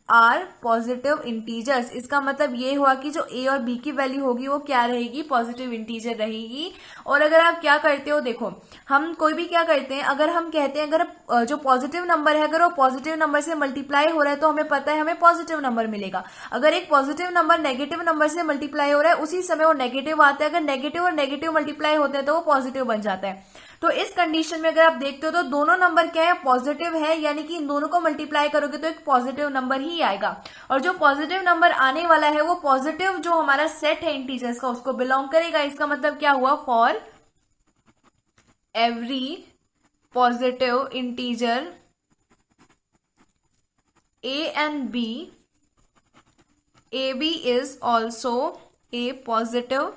are positive integers. इसका मतलब ये हुआ कि जो A और B की वैल्यू होगी वो क्या रहेगी, पॉजिटिव इंटीजर रहेगी। और अगर आप क्या करते हो, देखो हम कोई भी क्या करते हैं, अगर हम कहते हैं अगर जो पॉजिटिव नंबर है अगर वो पॉजिटिव नंबर से मल्टीप्लाई हो रहा है तो हमें पता है हमें पॉजिटिव नंबर मिलेगा। अगर एक पॉजिटिव नंबर नेगेटिव नंबर से मल्टीप्लाई हो रहा है उसी समय वो नेगेटिव आता है। अगर नेगेटिव और नेगेटिव मल्टीप्लाई होते हैं तो वो पॉजिटिव बन जाता है। तो इस कंडीशन में अगर आप देखते हो तो दोनों नंबर क्या है, पॉजिटिव है, यानी कि इन दोनों को मल्टीप्लाई करोगे तो एक पॉजिटिव नंबर ही आएगा। और जो पॉजिटिव नंबर आने वाला है वो पॉजिटिव जो हमारा सेट है इंटीजर्स का उसको बिलोंग करेगा। इसका मतलब क्या हुआ, for every positive integer A and B, A B is also a positive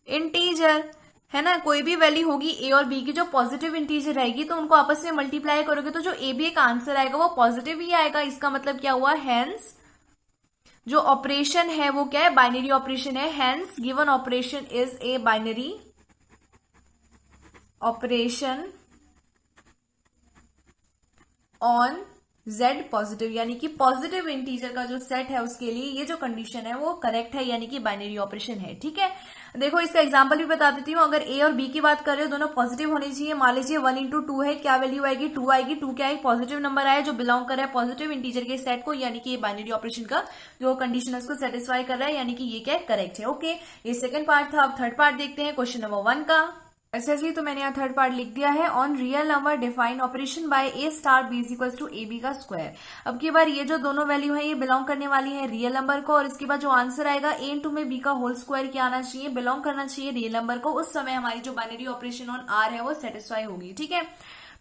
integer, है ना। कोई भी वैल्यू होगी ए और बी की जो पॉजिटिव इंटीजर रहेगी तो उनको आपस में मल्टीप्लाई करोगे तो जो ए बी का आंसर आएगा वो पॉजिटिव ही आएगा। इसका मतलब क्या हुआ, हेंस जो ऑपरेशन है वो क्या है, बाइनरी ऑपरेशन है। Hence given operation is a binary operation on Z positive, यानी कि पॉजिटिव इंटीजर का जो सेट है उसके लिए ये जो कंडीशन है वो करेक्ट है, यानी कि बाइनरी ऑपरेशन है। ठीक है, देखो इसका एग्जांपल भी बता देती हूँ। अगर ए और बी की बात कर रहे हो दोनों पॉजिटिव होने चाहिए। मान लीजिए 1 इंटू 2 है, क्या वैल्यू आएगी, 2 आएगी। 2 क्या है, पॉजिटिव नंबर आया जो बिलोंग कर रहा है पॉजिटिव इंटीजर के सेट को, यानी कि ये बाइनरी ऑपरेशन का जो कंडीशन है उसको सेटिस्फाई कर रहा है, यानी कि ये क्या करेक्ट है। ओके, ये सेकंड पार्ट था। अब थर्ड पार्ट देखते हैं क्वेश्चन नंबर 1 का। ऐसे तो मैंने यहाँ थर्ड पार्ट लिख दिया है, on real number define operation by A star B is equals to A B का स्क्वायर। अब की बार ये जो दोनों वैल्यू है ये बिलोंग करने वाली है रियल नंबर को, और इसके बाद जो आंसर आएगा ए इंटू में बी का होल स्क्वायर क्या आना चाहिए, बिलोंग करना चाहिए रियल नंबर को। उस समय हमारी जो बाइनरी ऑपरेशन ऑन आर है वो सेटिस्फाई होगी। ठीक है,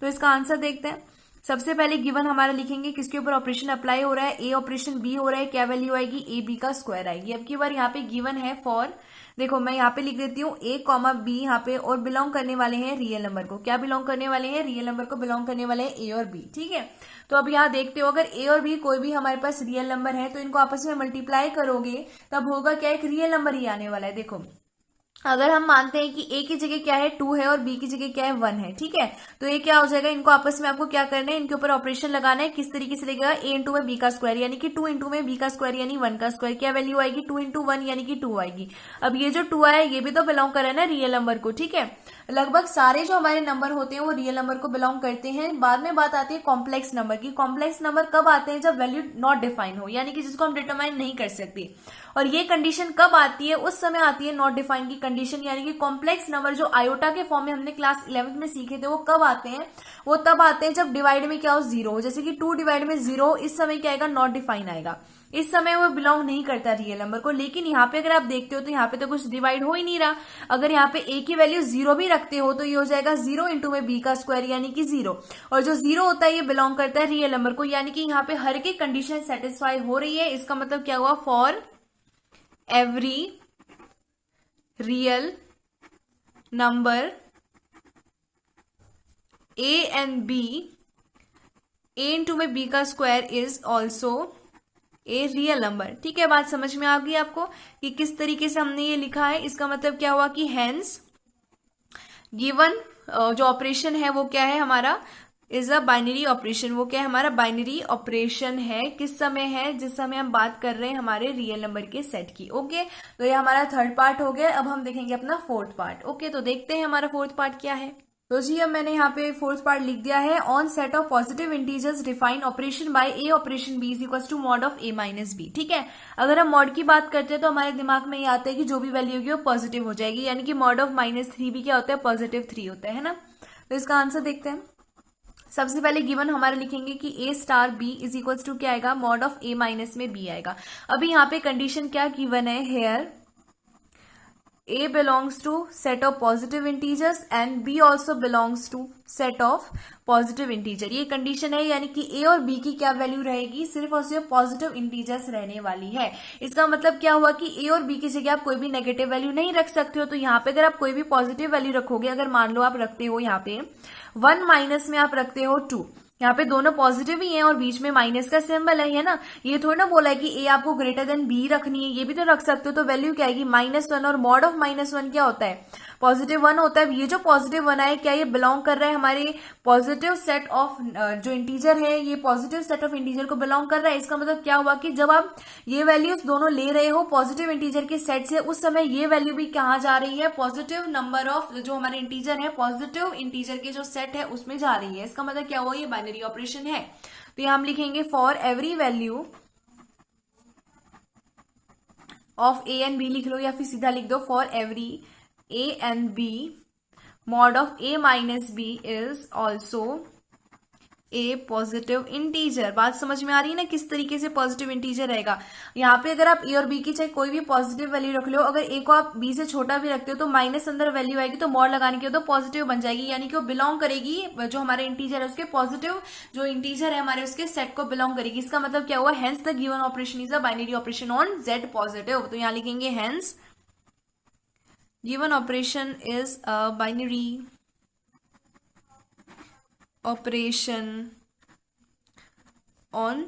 तो इसका आंसर देखते हैं। सबसे पहले गिवन हमारा लिखेंगे किसके ऊपर ऑपरेशन अप्लाई हो रहा है, ए ऑपरेशन बी हो रहा है, क्या वैल्यू आएगी, ए बी का स्क्वायर आएगी। अब की बार यहाँ पे गिवन है फॉर, देखो मैं यहाँ पे लिख देती हूँ ए कॉमा बी यहाँ पे, और बिलोंग करने वाले हैं रियल नंबर को। क्या बिलोंग करने वाले हैं, रियल नंबर को बिलोंग करने वाले हैं ए और बी। ठीक है, तो अब यहाँ देखते हो अगर ए और बी कोई भी हमारे पास रियल नंबर है तो इनको आपस में मल्टीप्लाई करोगे तब होगा क्या, एक रियल नंबर ही आने वाला है। देखो अगर हम मानते हैं कि ए की जगह क्या है 2 है और बी की जगह क्या है 1 है, ठीक है, तो ये क्या हो जाएगा, इनको आपस में आपको क्या करना है, इनके ऊपर ऑपरेशन लगाना है। किस तरीके से लगेगा, ए इंटू में बी का स्क्वायर यानी कि 2 इंटू में बी का स्क्वायर यानी 1 का स्क्वायर, क्या वैल्यू आएगी 2 इंटू 1 यानी कि 2 आएगी। अब ये जो 2 आया ये भी तो बिलोंग कर रहा है ना रियल नंबर को, ठीक है। लगभग सारे जो हमारे नंबर होते हैं वो रियल नंबर को बिलोंग करते हैं। बाद में बात आती है कॉम्प्लेक्स नंबर की। कॉम्प्लेक्स नंबर कब आते हैं, जब वैल्यू नॉट डिफाइन हो, यानी कि जिसको हम डिटरमाइन नहीं कर सकते। और ये कंडीशन कब आती है, उस समय आती है नॉट डिफाइन की कंडीशन, यानी कि कॉम्प्लेक्स नंबर जो आयोटा के फॉर्म में हमने क्लास 11th में सीखे थे वो कब आते हैं, वो तब आते हैं जब डिवाइड में क्या हो 0 हो। जैसे कि 2 डिवाइड में 0, इस समय क्या आएगा, नॉट डिफाइन आएगा, इस समय वो बिलोंग नहीं करता रियल नंबर को। लेकिन यहाँ पे अगर आप देखते हो तो यहाँ पे तो कुछ डिवाइड हो ही नहीं रहा। अगर यहाँ पे ए की वैल्यू 0 भी रखते हो तो ये हो जाएगा 0 इंटू में बी का स्क्वायर यानी कि 0, और जो 0 होता है ये बिलोंग करता है रियल नंबर को, यानी कि यहाँ पे हर की कंडीशन सेटिस्फाई हो रही है। इसका मतलब क्या हुआ, for every real number a and b, a into में b का square is also a real number. ठीक है, बात समझ में आ गई आपको कि किस तरीके से हमने ये लिखा है। इसका मतलब क्या हुआ कि हेंस गिवन जो ऑपरेशन है वो क्या है हमारा, इज अ बाइनरी ऑपरेशन। वो क्या है हमारा, बाइनरी ऑपरेशन है। किस समय है, जिस समय हम बात कर रहे हैं हमारे रियल नंबर के सेट की। ओके, तो ये हमारा थर्ड पार्ट हो गया। अब हम देखेंगे अपना फोर्थ पार्ट। ओके, तो देखते हैं हमारा फोर्थ पार्ट क्या है। तो जी अब मैंने यहाँ पे फोर्थ पार्ट लिख दिया है, on set of positive integers define operation by A operation B is equal to mod of A minus B. ठीक है, अगर हम मॉड की बात करते हैं तो हमारे दिमाग में ये आता है कि जो भी वैल्यू होगी वो पॉजिटिव हो जाएगी, यानी कि मॉड ऑफ -3 भी क्या होता है, +3 होता है ना। तो इसका आंसर देखते हैं। सबसे पहले गिवन हमारे लिखेंगे कि a star b is equals to क्या आएगा, मॉड ऑफ a माइनस में b आएगा। अभी यहाँ पे कंडीशन क्या गिवन है, hair a belongs to set of positive integers and b also belongs to set of positive integer। ये कंडीशन है, यानी कि a और b की क्या वैल्यू रहेगी, सिर्फ और सिर्फ पॉजिटिव इंटीजर्स रहने वाली है। इसका मतलब क्या हुआ कि a और b की जगह आप कोई भी नेगेटिव वैल्यू नहीं रख सकते हो। तो यहाँ पे अगर आप कोई भी पॉजिटिव वैल्यू रखोगे, अगर मान लो आप रखते हो यहाँ पे 1 माइनस में आप रखते हो 2, यहाँ पे दोनों पॉजिटिव ही हैं और बीच में माइनस का सिंबल है ना। ये थोड़ा ना बोला है कि ए आपको ग्रेटर देन बी रखनी है, ये भी तो रख सकते हो। तो वैल्यू क्या आएगी, -1, और मॉड ऑफ -1 क्या होता है, +1 होता है। ये जो +1 है क्या ये बिलोंग कर रहा है हमारे पॉजिटिव सेट ऑफ जो इंटीजर है, ये पॉजिटिव सेट ऑफ इंटीजर को बिलोंग कर रहा है। इसका मतलब क्या हुआ कि जब आप ये वैल्यूज दोनों ले रहे हो पॉजिटिव इंटीजर के सेट से, उस समय ये वैल्यू भी कहाँ जा रही है, पॉजिटिव नंबर ऑफ जो हमारे इंटीजर है, पॉजिटिव इंटीजर के जो सेट है उसमें जा रही है। इसका मतलब क्या हुआ, ये बाइनरी ऑपरेशन है। तो यहां हम लिखेंगे for every value of A and B लिख लो, या फिर सीधा लिख दो for every A and B mod of A minus B is also a positive integer. बात समझ में आ रही है ना किस तरीके से पॉजिटिव इंटीजर रहेगा। यहाँ पे अगर आप ए और बी की चाहे कोई भी पॉजिटिव वैल्यू रख लो, अगर ए को आप बी से छोटा भी रखते हो तो माइनस अंदर वैल्यू आएगी, तो मॉड लगाने के बाद तो पॉजिटिव बन जाएगी, यानी कि वो बिलोंग करेगी जो हमारे इंटीजर है उसके, पॉजिटिव जो इंटीजर है हमारे उसके सेट को बिलोंग करेगी। इसका मतलब क्या हुआ, hence the given operation is a binary operation on Z positive. तो यहाँ लिखेंगे hence given operation is a binary operation on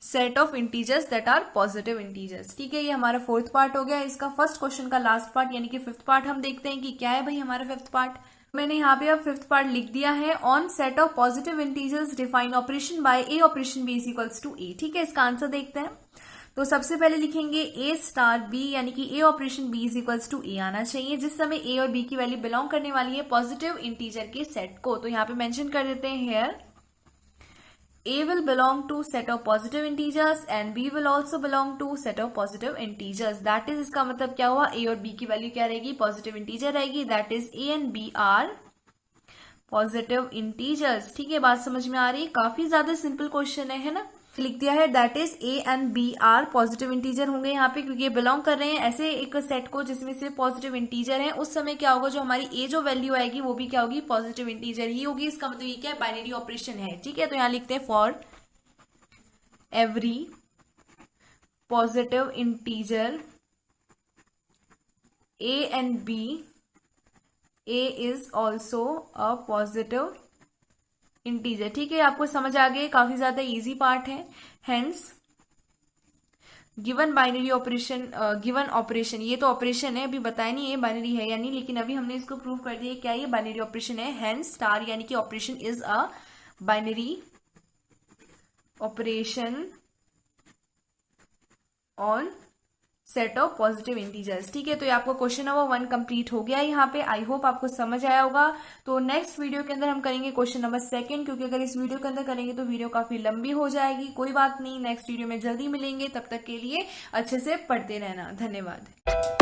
set of integers that are positive integers. ठीक है, ये हमारा फोर्थ पार्ट हो गया। इसका फर्स्ट क्वेश्चन का लास्ट पार्ट यानी कि फिफ्थ पार्ट हम देखते हैं कि क्या है भाई हमारा फिफ्थ पार्ट। मैंने यहाँ पे अब फिफ्थ पार्ट लिख दिया है, on set of positive integers define operation by A operation B is equals to a. ठीक है, इसका आंसर देखते हैं। तो सबसे पहले लिखेंगे ए स्टार बी, यानी कि a operation B is equals to a आना चाहिए, जिस समय ए और बी की वैल्यू बिलोंग करने वाली है पॉजिटिव इंटीजर के सेट को। तो यहाँ पे मेंशन कर देते हैं hair A will belong to set of positive integers and B will also belong to set of positive integers. That is इसका मतलब क्या हुआ, A और B की वैल्यू क्या रहेगी, पॉजिटिव इंटीजर रहेगी। That is A and B are positive integers. ठीक है, बात समझ में आ रही है, काफी ज्यादा सिंपल क्वेश्चन है ना। लिख दिया है that is A and B are positive integer होंगे यहाँ पे, क्योंकि ये बिलोंग कर रहे हैं ऐसे एक सेट को जिसमें से पॉजिटिव इंटीजर है। उस समय क्या होगा, जो हमारी ए जो वैल्यू आएगी वो भी क्या होगी, पॉजिटिव इंटीजर ही होगी। इसका मतलब ये क्या है, बाइनरी ऑपरेशन है। ठीक है, तो यहाँ लिखते हैं for every positive integer A and B, A is also a positive integer. ठीक है, आपको समझ आ गई, काफी ज्यादा इजी पार्ट है। Hence given binary operation, given operation, ये तो ऑपरेशन है, अभी बताया नहीं ये बाइनरी है या नहीं, लेकिन अभी हमने इसको प्रूव कर दिया क्या ये बाइनरी ऑपरेशन है। हेंस स्टार यानी कि operation is a binary operation on set of positive integers. ठीक है, तो ये आपको क्वेश्चन नंबर 1 कंप्लीट हो गया यहाँ पे। आई होप आपको समझ आया होगा। तो नेक्स्ट वीडियो के अंदर हम करेंगे क्वेश्चन नंबर 2, क्योंकि अगर इस वीडियो के अंदर करेंगे तो वीडियो काफी लंबी हो जाएगी। कोई बात नहीं, नेक्स्ट वीडियो में जल्दी मिलेंगे, तब तक के लिए अच्छे से पढ़ते रहना। धन्यवाद।